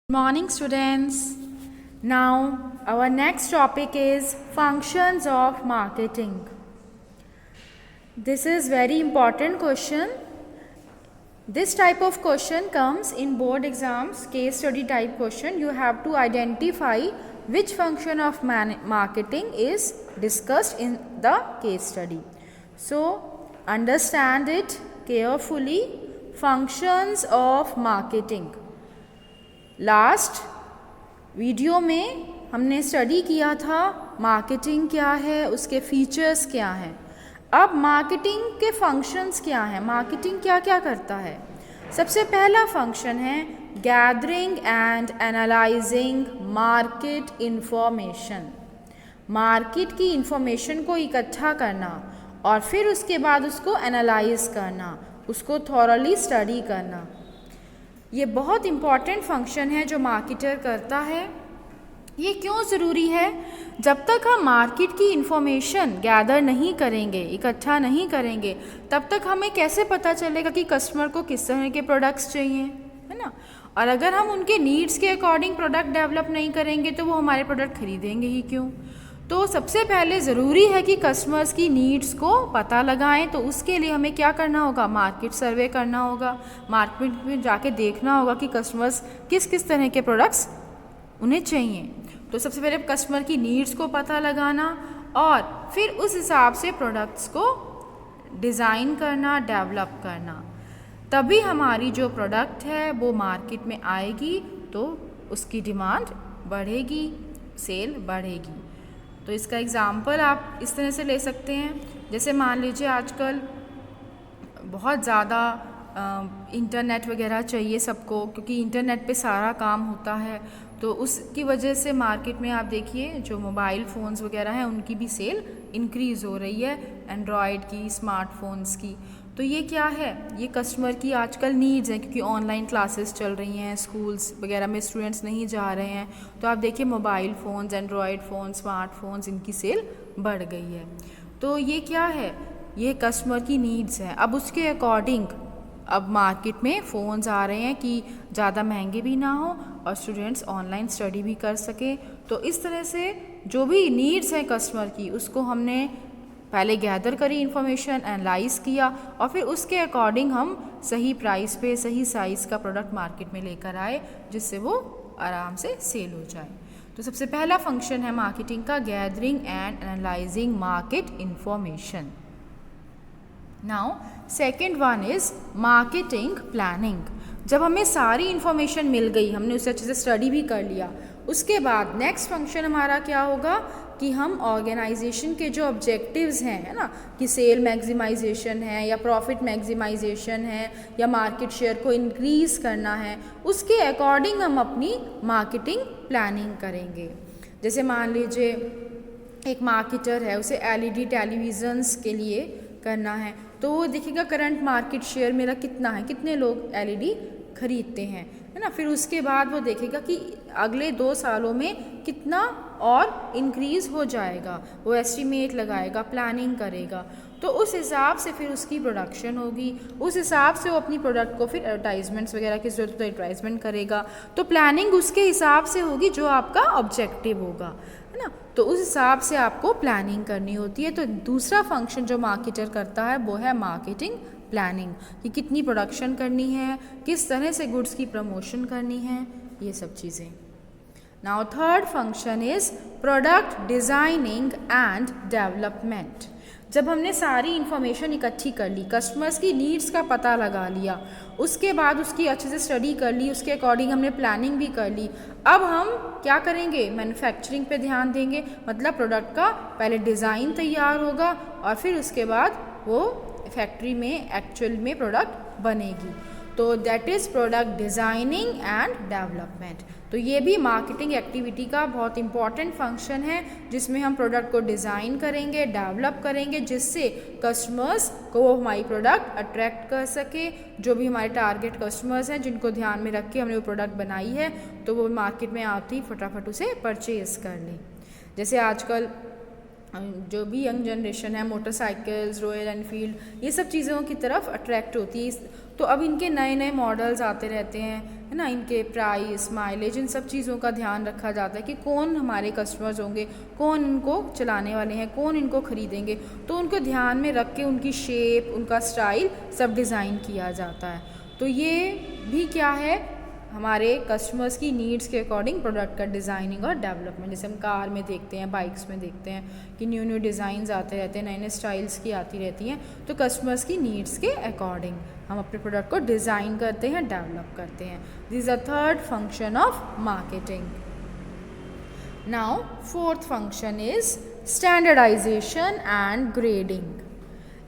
Morning students. Now our next topic is functions of marketing. This is very important question. This type of question comes in board exams, case study type question. You have to identify which function of marketing is discussed in the case study. So understand it carefully. Functions of marketing. Last video में हमने study किया था marketing क्या है, उसके features क्या हैं। अब मार्केटिंग के फंक्शंस क्या हैं, मार्केटिंग क्या क्या करता है। सबसे पहला फंक्शन है gathering and analysing market information. Market की इंफॉर्मेशन को इकट्ठा करना और फिर उसके बाद उसको एनालाइज करना, उसको थॉरली स्टडी करना। ये बहुत इम्पॉर्टेंट फंक्शन है जो मार्केटर करता है। ये क्यों ज़रूरी है? जब तक हम मार्केट की इंफॉर्मेशन गैदर नहीं करेंगे, इकट्ठा नहीं करेंगे, तब तक हमें कैसे पता चलेगा कि कस्टमर को किस तरह के प्रोडक्ट्स चाहिए, है ना। और अगर हम उनके नीड्स के अकॉर्डिंग प्रोडक्ट डेवलप नहीं करेंगे तो वो हमारे प्रोडक्ट खरीदेंगे ही क्यों। तो सबसे पहले ज़रूरी है कि कस्टमर्स की नीड्स को पता लगाएं। तो उसके लिए हमें क्या करना होगा, मार्केट सर्वे करना होगा। मार्केट में जाके देखना होगा कि कस्टमर्स किस किस तरह के प्रोडक्ट्स उन्हें चाहिए। तो सबसे पहले कस्टमर की नीड्स को पता लगाना और फिर उस हिसाब से प्रोडक्ट्स को डिज़ाइन करना, डेवलप करना। तभी हमारी जो प्रोडक्ट है वो मार्केट में आएगी तो उसकी डिमांड बढ़ेगी, सेल बढ़ेगी। तो इसका एग्ज़ाम्पल आप इस तरह से ले सकते हैं, जैसे मान लीजिए आजकल बहुत ज़्यादा इंटरनेट वगैरह चाहिए सबको, क्योंकि इंटरनेट पे सारा काम होता है। तो उसकी वजह से मार्केट में आप देखिए जो मोबाइल फ़ोन्स वगैरह हैं उनकी भी सेल इंक्रीज़ हो रही है, एंड्रॉयड की, स्मार्टफोन्स की। तो ये क्या है, ये कस्टमर की आजकल नीड्स हैं, क्योंकि ऑनलाइन क्लासेस चल रही हैं, स्कूल्स वगैरह में स्टूडेंट्स नहीं जा रहे हैं। तो आप देखिए mobile phones, Android phone, smartphones, इनकी सेल बढ़ गई है। तो ये क्या है, ये कस्टमर की नीड्स हैं। अब उसके अकॉर्डिंग अब मार्केट में फ़ोन्स आ रहे हैं कि ज़्यादा महंगे भी ना हो और स्टूडेंट्स ऑनलाइन स्टडी भी कर सकें। तो इस तरह से जो भी नीड्स हैं कस्टमर की, उसको हमने पहले गैदर करी इन्फॉर्मेशन, एनालाइज किया और फिर उसके अकॉर्डिंग हम सही प्राइस पे सही साइज़ का प्रोडक्ट मार्केट में लेकर आए, जिससे वो आराम से सेल हो जाए। तो सबसे पहला फंक्शन है मार्केटिंग का gathering and analysing market information. Now second one is marketing planning. जब हमें सारी इन्फॉर्मेशन मिल गई, हमने उसे अच्छे से स्टडी भी कर लिया, उसके बाद नेक्स्ट फंक्शन हमारा क्या होगा कि हम ऑर्गेनाइजेशन के जो ऑब्जेक्टिव्स हैं, है ना, कि सेल मैक्सिमाइजेशन है या प्रॉफिट मैक्सिमाइजेशन है या मार्केट शेयर को इंक्रीज़ करना है, उसके अकॉर्डिंग हम अपनी मार्केटिंग प्लानिंग करेंगे। जैसे मान लीजिए एक मार्केटर है, उसे एलईडी टेलीविज़न्स के लिए करना है, तो वो देखेगा करंट मार्केट शेयर मेरा कितना है, कितने लोग एलईडी खरीदते हैं, है ना। फिर उसके बाद वो देखेगा कि अगले 2 सालों में कितना और इंक्रीज़ हो जाएगा, वो एस्टीमेट लगाएगा, प्लानिंग करेगा। तो उस हिसाब से फिर उसकी प्रोडक्शन होगी, उस हिसाब से वो अपनी प्रोडक्ट को फिर एडवर्टाइजमेंट्स वगैरह की ज़रूरत तो एडवर्टाइजमेंट करेगा। तो प्लानिंग उसके हिसाब से होगी जो आपका ऑब्जेक्टिव होगा, है ना। तो उस हिसाब से आपको प्लानिंग करनी होती है। तो दूसरा फंक्शन जो मार्केटर करता है वो है मार्केटिंग प्लानिंग, कि कितनी प्रोडक्शन करनी है, किस तरह से गुड्स की प्रमोशन करनी है, ये सब चीज़ें। Now third function is product designing and development. जब हमने सारी इन्फॉर्मेशन इकट्ठी कर ली, कस्टमर्स की नीड्स का पता लगा लिया, उसके बाद उसकी अच्छे से स्टडी कर ली, उसके अकॉर्डिंग हमने प्लानिंग भी कर ली, अब हम क्या करेंगे, मैन्युफैक्चरिंग पे ध्यान देंगे। मतलब प्रोडक्ट का पहले डिज़ाइन तैयार होगा और फिर उसके बाद वो फैक्ट्री में एक्चुअल में प्रोडक्ट बनेगी। तो that is product designing and development. तो ये भी मार्केटिंग एक्टिविटी का बहुत इंपॉर्टेंट फंक्शन है, जिसमें हम प्रोडक्ट को डिज़ाइन करेंगे, डेवलप करेंगे, जिससे कस्टमर्स को वो हमारी प्रोडक्ट अट्रैक्ट कर सके। जो भी हमारे टारगेट कस्टमर्स हैं जिनको ध्यान में रख के हमने वो प्रोडक्ट बनाई है, तो वो मार्केट में आते ही फटाफट उसे परचेज़ कर लें। जैसे आजकल जो भी यंग जनरेशन है, मोटरसाइकिल्स, रॉयल एनफील्ड, ये सब चीज़ों की तरफ अट्रैक्ट होती है। तो अब इनके नए नए मॉडल्स आते रहते हैं, है ना, इनके प्राइस, माइलेज, इन सब चीज़ों का ध्यान रखा जाता है कि कौन हमारे कस्टमर्स होंगे, कौन इनको चलाने वाले हैं, कौन इनको ख़रीदेंगे। तो उनको ध्यान में रख के उनकी शेप, उनका स्टाइल सब डिज़ाइन किया जाता है। तो ये भी क्या है, हमारे कस्टमर्स की नीड्स के अकॉर्डिंग प्रोडक्ट का डिज़ाइनिंग और डेवलपमेंट। जैसे हम कार में देखते हैं, बाइक्स में देखते हैं कि न्यू न्यू डिज़ाइंस आते रहते हैं, नए नए स्टाइल्स की आती रहती हैं। तो कस्टमर्स की नीड्स के अकॉर्डिंग हम अपने प्रोडक्ट को डिज़ाइन करते हैं, डेवलप करते हैं। This is a third function of marketing. Now fourth function is standardisation and grading.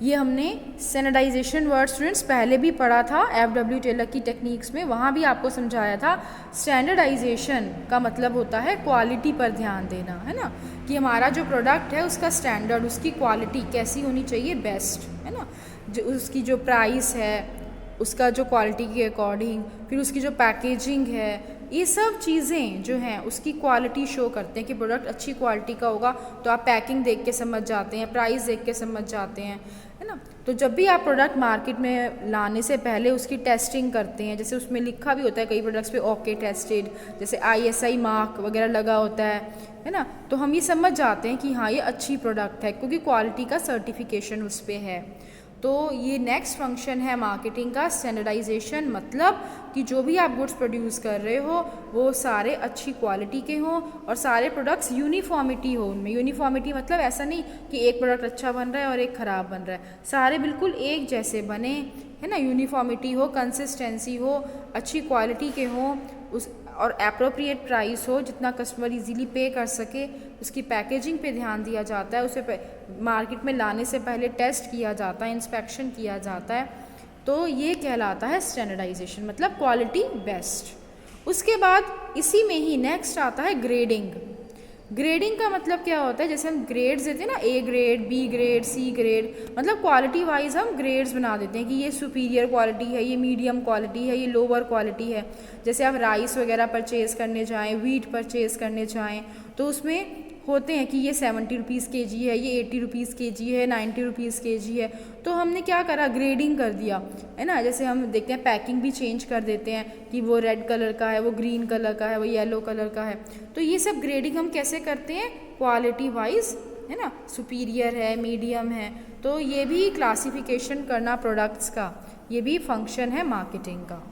ये हमने स्टैंडर्डाइजेशन वर्ड स्टूडेंट्स पहले भी पढ़ा था FW टेलर की टेक्निक्स में, वहाँ भी आपको समझाया था। स्टैंडर्डाइजेशन का मतलब होता है क्वालिटी पर ध्यान देना, है ना, कि हमारा जो प्रोडक्ट है उसका स्टैंडर्ड, उसकी क्वालिटी कैसी होनी चाहिए, बेस्ट, है ना, जो उसकी जो प्राइस है उसका जो क्वालिटी के अकॉर्डिंग, फिर उसकी जो पैकेजिंग है, ये सब चीज़ें जो हैं उसकी क्वालिटी शो करते हैं कि प्रोडक्ट अच्छी क्वालिटी का होगा। तो आप पैकिंग देख के समझ जाते हैं, प्राइस देख के समझ जाते हैं, है ना। तो जब भी आप प्रोडक्ट मार्केट में लाने से पहले उसकी टेस्टिंग करते हैं, जैसे उसमें लिखा भी होता है कई प्रोडक्ट्स पे ओके टेस्टेड, जैसे ISI मार्क वगैरह लगा होता है ना, तो हम ये समझ जाते हैं कि हाँ ये अच्छी प्रोडक्ट है क्योंकि क्वालिटी का सर्टिफिकेशन उस पर है। तो ये नेक्स्ट फंक्शन है मार्केटिंग का, स्टैंडर्डाइजेशन, मतलब कि जो भी आप गुड्स प्रोड्यूस कर रहे हो वो सारे अच्छी क्वालिटी के हों और सारे प्रोडक्ट्स यूनिफॉर्मिटी हो उनमें। यूनिफॉर्मिटी मतलब ऐसा नहीं कि एक प्रोडक्ट अच्छा बन रहा है और एक ख़राब बन रहा है, सारे बिल्कुल एक जैसे बने, है ना, यूनिफॉर्मिटी हो, कंसिस्टेंसी हो, अच्छी क्वालिटी के हों, उस और एप्रोप्रिएट प्राइस हो जितना कस्टमर इजीली पे कर सके। उसकी पैकेजिंग पे ध्यान दिया जाता है, उसे मार्केट में लाने से पहले टेस्ट किया जाता है, इंस्पेक्शन किया जाता है। तो ये कहलाता है स्टैंडर्डाइजेशन, मतलब क्वालिटी बेस्ट। उसके बाद इसी में ही नेक्स्ट आता है ग्रेडिंग। ग्रेडिंग का मतलब क्या होता है, जैसे हम ग्रेड्स देते हैं ना, A grade, B grade, C grade, मतलब क्वालिटी वाइज हम ग्रेड्स बना देते हैं कि ये सुपीरियर क्वालिटी है, ये मीडियम क्वालिटी है, ये लोअर क्वालिटी है। जैसे आप राइस वगैरह परचेज़ करने जाएँ, वीट परचेज़ करने जाएँ, तो उसमें होते हैं कि ये 70 रुपीज़ kg है, ये 80 रुपीज़ kg है, 90 रुपीज़ kg है। तो हमने क्या करा, ग्रेडिंग कर दिया, है ना। जैसे हम देखते हैं पैकिंग भी चेंज कर देते हैं कि वो रेड कलर का है, वो ग्रीन कलर का है, वो येलो कलर का है। तो ये सब ग्रेडिंग हम कैसे करते हैं, क्वालिटी वाइज, है ना, सुपीरियर है, मीडियम है। तो ये भी क्लासिफिकेशन करना प्रोडक्ट्स का, ये भी फंक्शन है मार्केटिंग का।